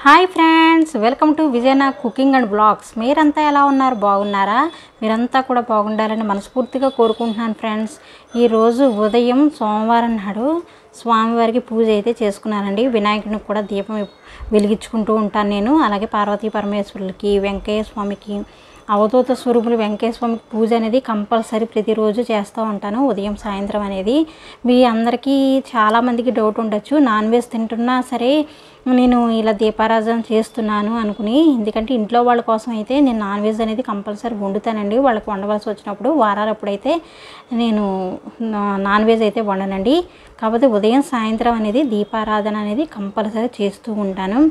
Hi friends, welcome to విజయనా cooking and blogs. మీరంతా ఎలా ఉన్నారు? బాగున్నారా? మీరంతా కూడా బాగుండాలని మనస్ఫూర్తిగా కోరుకుంటున్నాను ఫ్రెండ్స్. ఈరోజు ఉదయం సోమవారం నాడు స్వామివారికి పూజ అయితే చేసుకున్నానండి. వినాయకుడిని కూడా దీపం వెలిగించుకుంటూ ఉంటాను నేను. అలాగే పార్వతీ పరమేశ్వరులకి, వెంకయ్య స్వామికి, అవధూత స్వరూపులు వెంకయ్య స్వామికి పూజ అనేది కంపల్సరీ ప్రతిరోజు చేస్తూ ఉంటాను, ఉదయం సాయంత్రం అనేది. మీ అందరికీ చాలామందికి డౌట్ ఉండొచ్చు, నాన్ వెజ్ తింటున్నా సరే నేను ఇలా దీపారాధన చేస్తున్నాను అనుకుని. ఎందుకంటే ఇంట్లో వాళ్ళ కోసం అయితే నేను నాన్ వెజ్ అనేది కంపల్సరీ వండుతానండి. వాళ్ళకి వండవలసి వచ్చినప్పుడు వారాలప్పుడైతే నేను నాన్ వెజ్ అయితే వండనండి. కాకపోతే ఉదయం సాయంత్రం అనేది దీపారాధన అనేది కంపల్సరీ చేస్తూ ఉంటాను.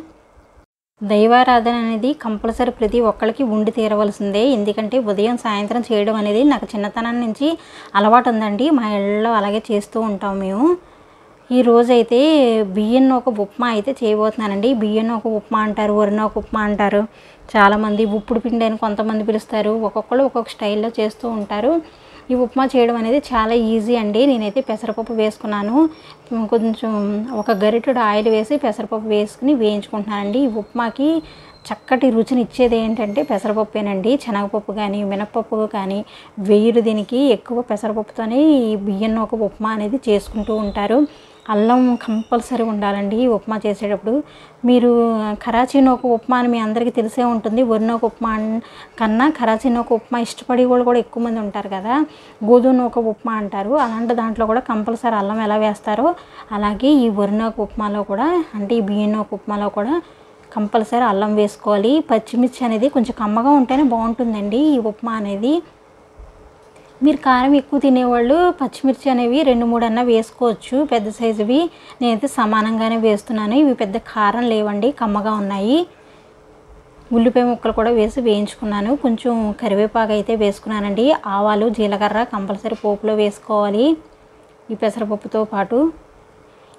దైవారాధన అనేది కంపల్సరీ ప్రతి ఒక్కరికి ఉండి తీరవలసిందే. ఎందుకంటే ఉదయం సాయంత్రం చేయడం అనేది నాకు చిన్నతనం నుంచి అలవాటు ఉందండి. మా ఇళ్ళలో అలాగే చేస్తూ ఉంటాం మేము. ఈరోజైతే బియ్యం ఒక ఉప్మా అయితే చేయబోతున్నానండి. బియ్యం ఒక ఉప్మా అంటారు, వరినొక ఉప్మా అంటారు. చాలామంది ఉప్పుడు పిండి అని కొంతమంది పిలుస్తారు. ఒక్కొక్కరు ఒక్కొక్క స్టైల్లో చేస్తూ ఉంటారు. ఈ ఉప్మా చేయడం అనేది చాలా ఈజీ అండి. నేనైతే పెసరపప్పు వేసుకున్నాను. కొంచెం ఒక గరిటెడు ఆయిల్ వేసి పెసరపప్పు వేసుకుని వేయించుకుంటున్నానండి. ఈ ఉప్మాకి చక్కటి రుచిని ఇచ్చేది ఏంటంటే పెసరపప్పేనండి. శనగపప్పు కానీ మినపప్పు కానీ వేయరు. దీనికి ఎక్కువ పెసరపప్పుతోనే ఈ బియ్యం ఒక ఉప్మా అనేది చేసుకుంటూ ఉంటారు. అల్లం కంపల్సరీ ఉండాలండి ఈ ఉప్మా చేసేటప్పుడు. మీరు కరాచీ నూక ఉప్మా అని మీ అందరికీ తెలిసే ఉంటుంది. వరినొక ఉప్మా కన్నా కరాచీ నూక ఉప్మా ఇష్టపడే వాళ్ళు కూడా ఎక్కువ మంది ఉంటారు కదా. గోధుమ నూక ఉప్మా అంటారు. అలాంటి దాంట్లో కూడా కంపల్సరీ అల్లం ఎలా వేస్తారో అలాగే ఈ వరినొక ఉప్మాలో కూడా, అంటే ఈ బియ్యం నూక ఉప్మాలో కూడా కంపల్సరీ అల్లం వేసుకోవాలి. పచ్చిమిర్చి అనేది కొంచెం కమ్మగా ఉంటేనే బాగుంటుందండి ఈ ఉప్మా అనేది. మీరు కారం ఎక్కువ తినేవాళ్ళు పచ్చిమిర్చి అనేవి 2-3 అన్నా వేసుకోవచ్చు, పెద్ద సైజువి. నేనైతే సమానంగానే వేస్తున్నాను. ఇవి పెద్ద కారం లేవండి, కమ్మగా ఉన్నాయి. ఉల్లిపాయ ముక్కలు కూడా వేసి వేయించుకున్నాను. కొంచెం కరివేపాకు అయితే వేసుకున్నానండి. ఆవాలు, జీలకర్ర కంపల్సరీ పోపులో వేసుకోవాలి ఈ పెసరపప్పుతో పాటు.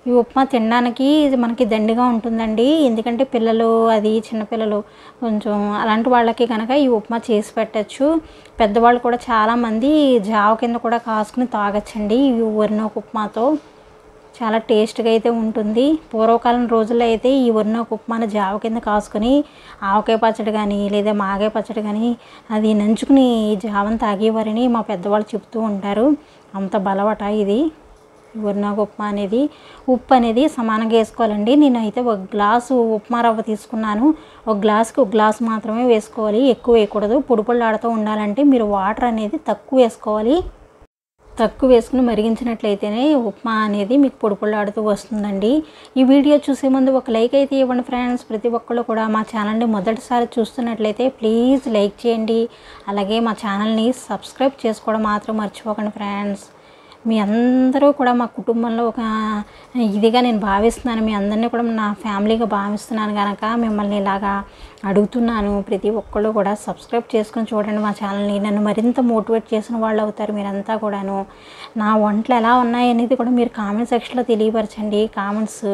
ఈ ఉప్మా తినడానికి మనకి దండిగా ఉంటుందండి. ఎందుకంటే పిల్లలు, అది చిన్నపిల్లలు కొంచెం అలాంటి వాళ్ళకి కనుక ఈ ఉప్మా చేసి పెట్టచ్చు. పెద్దవాళ్ళు కూడా చాలామంది జావ కింద కూడా కాసుకుని తాగొచ్చండి ఈ వరినొక ఉప్మాతో. చాలా టేస్ట్గా అయితే ఉంటుంది. పూర్వకాలం రోజుల్లో అయితే ఈ వరినొక ఉప్మాను జావ కింద కాసుకొని ఆవకాయ పచ్చడి కానీ లేదా మాగాయ పచ్చడి కానీ అది నంచుకుని జావను తాగేవారని మా పెద్దవాళ్ళు చెప్తూ ఉంటారు. అంత బలవట ఇది వరినొక ఉప్మా అనేది. ఉప్పు అనేది సమానంగా వేసుకోవాలండి. నేనైతే ఒక గ్లాసు ఉప్మా రవ్వ తీసుకున్నాను. ఒక గ్లాసుకి ఒక గ్లాసు మాత్రమే వేసుకోవాలి, ఎక్కువ వేయకూడదు. పొడిపొళ్ళాడుతూ ఉండాలంటే మీరు వాటర్ అనేది తక్కువ వేసుకోవాలి. తక్కువ వేసుకుని మరిగించినట్లయితేనే ఉప్మా అనేది మీకు పొడిపొళ్ళాడుతూ వస్తుందండి. ఈ వీడియో చూసే ముందు ఒక లైక్ అయితే ఇవ్వండి ఫ్రెండ్స్. ప్రతి ఒక్కళ్ళు కూడా మా ఛానల్ని మొదటిసారి చూస్తున్నట్లయితే ప్లీజ్ లైక్ చేయండి. అలాగే మా ఛానల్ని సబ్స్క్రైబ్ చేసుకోవడం మాత్రం మర్చిపోకండి ఫ్రెండ్స్. మీ అందరూ కూడా మా కుటుంబంలో ఒక ఇదిగా నేను భావిస్తున్నాను. మీ అందరినీ కూడా నా ఫ్యామిలీగా భావిస్తున్నాను కనుక మిమ్మల్ని ఇలాగా అడుగుతున్నాను. ప్రతి ఒక్కళ్ళు కూడా సబ్స్క్రైబ్ చేసుకుని చూడండి మా ఛానల్ని. నన్ను మరింత మోటివేట్ చేసిన వాళ్ళు అవుతారు మీరంతా కూడాను. నా వంటలు ఎలా ఉన్నాయనేది కూడా మీరు కామెంట్ సెక్షన్లో తెలియపరచండి. కామెంట్స్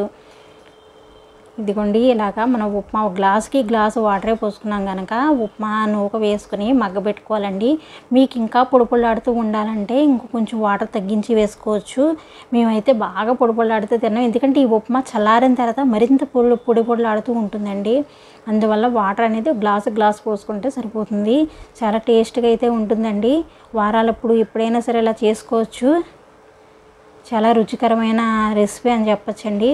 ఇదిగోండి, ఇలాగా మనం ఉప్మా ఒక గ్లాసుకి గ్లాసు వాటరే పోసుకున్నాం కనుక ఉప్మా నూక వేసుకుని మగ్గబెట్టుకోవాలండి. మీకు ఇంకా పొడిపొళ్ళాడుతూ ఉండాలంటే ఇంకో కొంచెం వాటర్ తగ్గించి వేసుకోవచ్చు. మేమైతే బాగా పొడిపొళ్ళాడుతూ తిన్నాం. ఎందుకంటే ఈ ఉప్మా చల్లారిన తర్వాత మరింత పొడిపొళ్ళాడుతూ ఉంటుందండి. అందువల్ల వాటర్ అనేది గ్లాసు పోసుకుంటే సరిపోతుంది. చాలా టేస్ట్గా అయితే ఉంటుందండి. వారాలప్పుడు ఎప్పుడైనా సరే ఇలా చేసుకోవచ్చు. చాలా రుచికరమైన రెసిపీ అని చెప్పచ్చండి.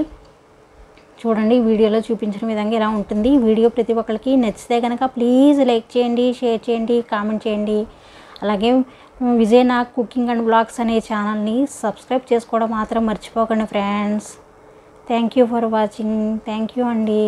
చూడండి, వీడియోలో చూపించిన విధంగా ఇలా ఉంటుంది. వీడియో ప్రతి ఒక్కరికి నచ్చితే కనుక ప్లీజ్ లైక్ చేయండి, షేర్ చేయండి, కామెంట్ చేయండి. అలాగే విజయనా కుకింగ్ అండ్ బ్లాగ్స్ అనే ఛానల్ని సబ్స్క్రైబ్ చేసుకోవడం మాత్రం మర్చిపోకండి friends. Thank you for watching. Thank you అండి.